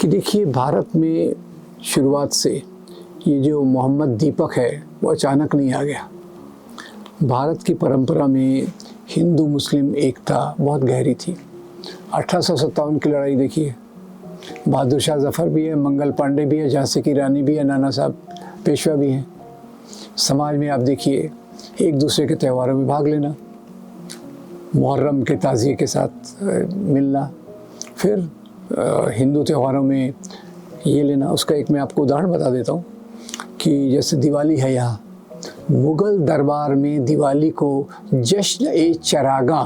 कि देखिए भारत में शुरुआत से ये जो मोहम्मद दीपक है वो अचानक नहीं आ गया। भारत की परंपरा में हिंदू मुस्लिम एकता बहुत गहरी थी। 1857 की लड़ाई देखिए, बहादुर शाह जफ़र भी है, मंगल पांडे भी है, झांसी की रानी भी है, नाना साहब पेशवा भी हैं। समाज में आप देखिए एक दूसरे के त्योहारों में भाग लेना, मुहर्रम के ताज़िए के साथ मिलना, फिर हिंदू त्योहारों में ये लेना। उसका एक मैं आपको उदाहरण बता देता हूँ कि जैसे दिवाली है, यहाँ मुग़ल दरबार में दिवाली को जश्न ए चरागा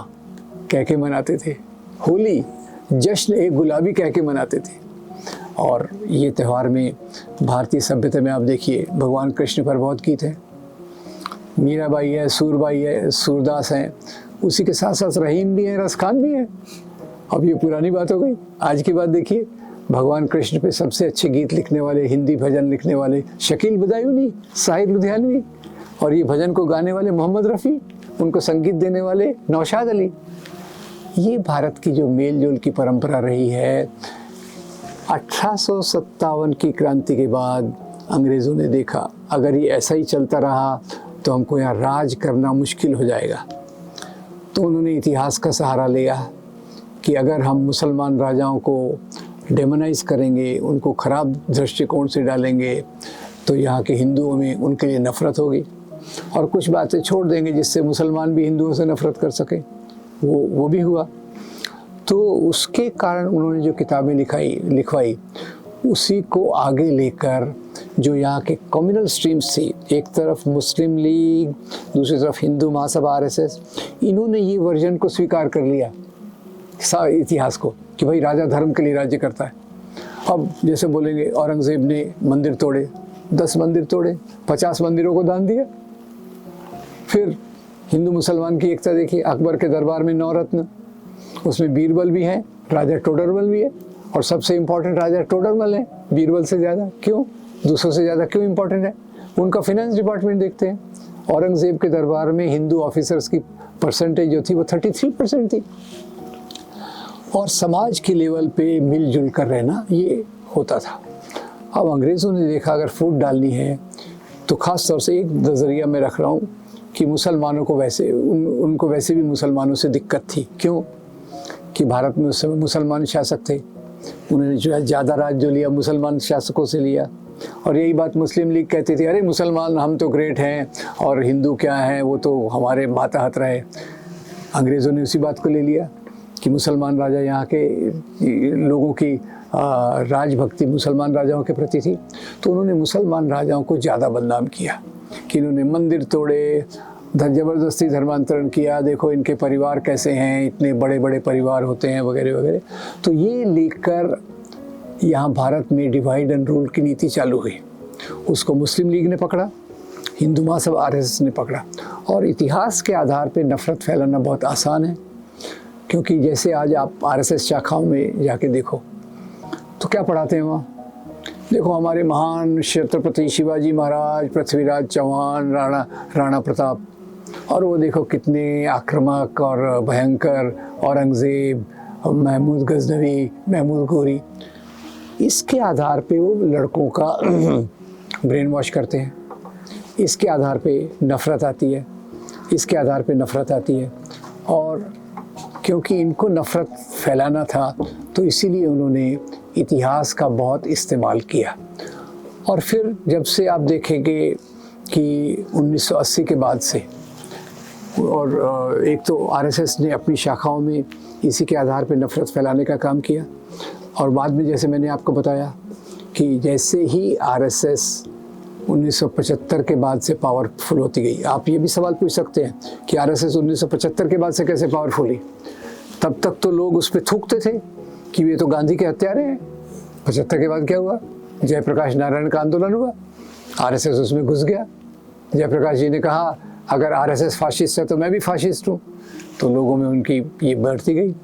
कह के मनाते थे, होली जश्न ए गुलाबी कह के मनाते थे। और ये त्यौहार में भारतीय सभ्यता में आप देखिए भगवान कृष्ण पर बहुत गीत है, मीराबाई है, सूरबाई है, सूरदास हैं, उसी के साथ साथ रहीम भी हैं, रसखान भी हैं। अब ये पुरानी बात हो गई। आज की बात देखिए, भगवान कृष्ण पे सबसे अच्छे गीत लिखने वाले, हिंदी भजन लिखने वाले शकील बदायूनी, साहिर लुधियानवी, और ये भजन को गाने वाले मोहम्मद रफ़ी, उनको संगीत देने वाले नौशाद अली। ये भारत की जो मेल जोल की परंपरा रही है। 1857 की क्रांति के बाद अंग्रेज़ों ने देखा अगर ये ऐसा ही चलता रहा तो हमको यहाँ राज करना मुश्किल हो जाएगा। तो उन्होंने इतिहास का सहारा लिया कि अगर हम मुसलमान राजाओं को डेमोनाइज़ करेंगे, उनको ख़राब दृष्टिकोण से डालेंगे, तो यहाँ के हिंदुओं में उनके लिए नफ़रत होगी और कुछ बातें छोड़ देंगे जिससे मुसलमान भी हिंदुओं से नफ़रत कर सके। वो भी हुआ। तो उसके कारण उन्होंने जो किताबें लिखवाई उसी को आगे लेकर जो यहाँ के कम्युनल स्ट्रीम्स थी, एक तरफ मुस्लिम लीग, दूसरी तरफ हिंदू महासभा RSS, इन्होंने ये वर्जन को स्वीकार कर लिया इतिहास को कि भाई राजा धर्म के लिए राज्य करता है। अब जैसे बोलेंगे औरंगज़ेब ने मंदिर तोड़े, 10 मंदिर तोड़े, 50 मंदिरों को दान दिया। फिर हिंदू मुसलमान की एकता देखिए, अकबर के दरबार में 9 रत्न, उसमें बीरबल भी हैं, राजा टोडरमल भी है, और सबसे इम्पोर्टेंट राजा टोडरमल है बीरबल से ज़्यादा। क्यों? दूसरों से ज़्यादा क्यों इम्पोर्टेंट है? उनका फिनेंस डिपार्टमेंट देखते हैं। औरंगज़ेब के दरबार में हिंदू ऑफिसर्स की परसेंटेज जो थी वो 33% थी। और समाज के लेवल पे मिलजुल कर रहना ये होता था। अब अंग्रेज़ों ने देखा अगर फूट डालनी है तो ख़ास तौर से एक नज़रिया मैं रख रहा हूँ कि मुसलमानों को वैसे उनको वैसे भी मुसलमानों से दिक्कत थी। क्यों? कि भारत में उस समय मुसलमान शासक थे, उन्होंने जो है ज़्यादा राज जो लिया मुसलमान शासकों से लिया। और यही बात मुस्लिम लीग कहती थी, अरे मुसलमान हम तो ग्रेट हैं और हिंदू क्या हैं, वो तो हमारे मातहत रहे। अंग्रेज़ों ने उसी बात को ले लिया कि मुसलमान राजा यहाँ के लोगों की राजभक्ति मुसलमान राजाओं के प्रति थी। तो उन्होंने मुसलमान राजाओं को ज़्यादा बदनाम किया कि इन्होंने मंदिर तोड़े, ज़बरदस्ती धर्मांतरण किया, देखो इनके परिवार कैसे हैं, इतने बड़े बड़े परिवार होते हैं वगैरह वगैरह। तो ये लेकर यहाँ भारत में डिवाइड एंड रूल की नीति चालू हुई। उसको मुस्लिम लीग ने पकड़ा, हिंदू महासभा RSS ने पकड़ा। और इतिहास के आधार पे नफ़रत फैलाना बहुत आसान है, क्योंकि जैसे आज आप RSS शाखाओं में जाके देखो तो क्या पढ़ाते हैं वहाँ? देखो हमारे महान छत्रपति शिवाजी महाराज, पृथ्वीराज चौहान, राणा प्रताप, और वो देखो कितने आक्रामक और भयंकर, औरंगज़ेब, महमूद गजनवी, महमूद गोरी। इसके आधार पे वो लड़कों का ब्रेन वॉश करते हैं, इसके आधार पे नफ़रत आती है, इसके आधार पे नफ़रत आती है। और क्योंकि इनको नफ़रत फैलाना था तो इसीलिए उन्होंने इतिहास का बहुत इस्तेमाल किया। और फिर जब से आप देखेंगे कि 1980 के बाद से, और एक तो RSS ने अपनी शाखाओं में इसी के आधार पे नफ़रत फैलाने का काम किया, और बाद में जैसे मैंने आपको बताया कि जैसे ही RSS 1975 के बाद से पावरफुल होती गई। आप ये भी सवाल पूछ सकते हैं कि RSS 1975 के बाद से कैसे पावरफुल हुई? तब तक तो लोग उस पर थूकते थे कि ये तो गांधी के हत्यारे हैं। 75 के बाद क्या हुआ? जयप्रकाश नारायण का आंदोलन हुआ, RSS उसमें घुस गया। जयप्रकाश जी ने कहा अगर RSS फाशिस्ट है तो मैं भी फाशिस्ट हूँ, तो लोगों में उनकी ये बढ़ती गई।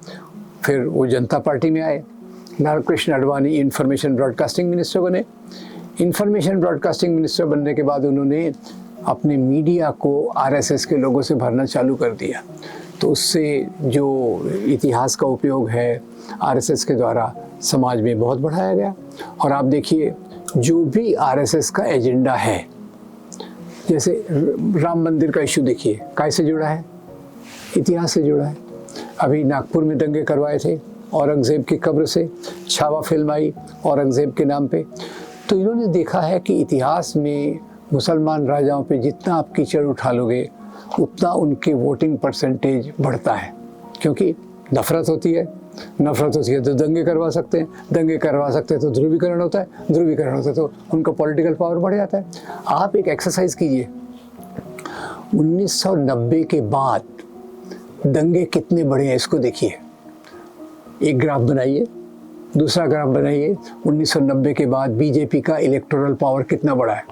फिर वो जनता पार्टी में आए, Lal Krishna Advani information broadcasting minister बने। इंफॉर्मेशन ब्रॉडकास्टिंग मिनिस्टर बनने के बाद उन्होंने अपने मीडिया को RSS के लोगों से भरना चालू कर दिया तो उससे जो इतिहास का उपयोग है आरएसएस के द्वारा समाज में बहुत बढ़ाया गया। और आप देखिए जो भी आरएसएस का एजेंडा है, जैसे राम मंदिर का इशू देखिए, कैसे जुड़ा है, इतिहास से जुड़ा है। अभी नागपुर में दंगे करवाए थे औरंगज़ेब की कब्र से, छावा फिल्म आई औरंगज़ेब के नाम पे। तो इन्होंने देखा है कि इतिहास में मुसलमान राजाओं पे जितना आप कीचड़ उठा लोगे उतना उनके वोटिंग परसेंटेज बढ़ता है, क्योंकि नफ़रत होती है तो दंगे करवा सकते हैं, दंगे करवा सकते हैं तो ध्रुवीकरण होता है, ध्रुवीकरण होता है तो उनका पॉलिटिकल पावर बढ़ जाता है। आप एक एक्सरसाइज कीजिए, 1990 के बाद दंगे कितने बढ़े हैं इसको देखिए। एक ग्राफ बनाइए, दूसरा ग्राफ बनाइए, 1990 के बाद बीजेपी का इलेक्टोरल पावर कितना बढ़ा है।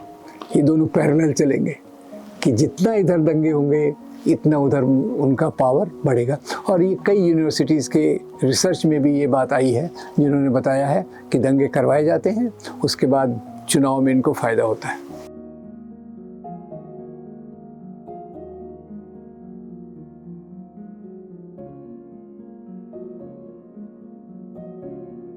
ये दोनों पैरेलल चलेंगे कि जितना इधर दंगे होंगे इतना उधर उनका पावर बढ़ेगा। और ये कई यूनिवर्सिटीज़ के रिसर्च में भी ये बात आई है, जिन्होंने बताया है कि दंगे करवाए जाते हैं, उसके बाद चुनाव में इनको फ़ायदा होता है।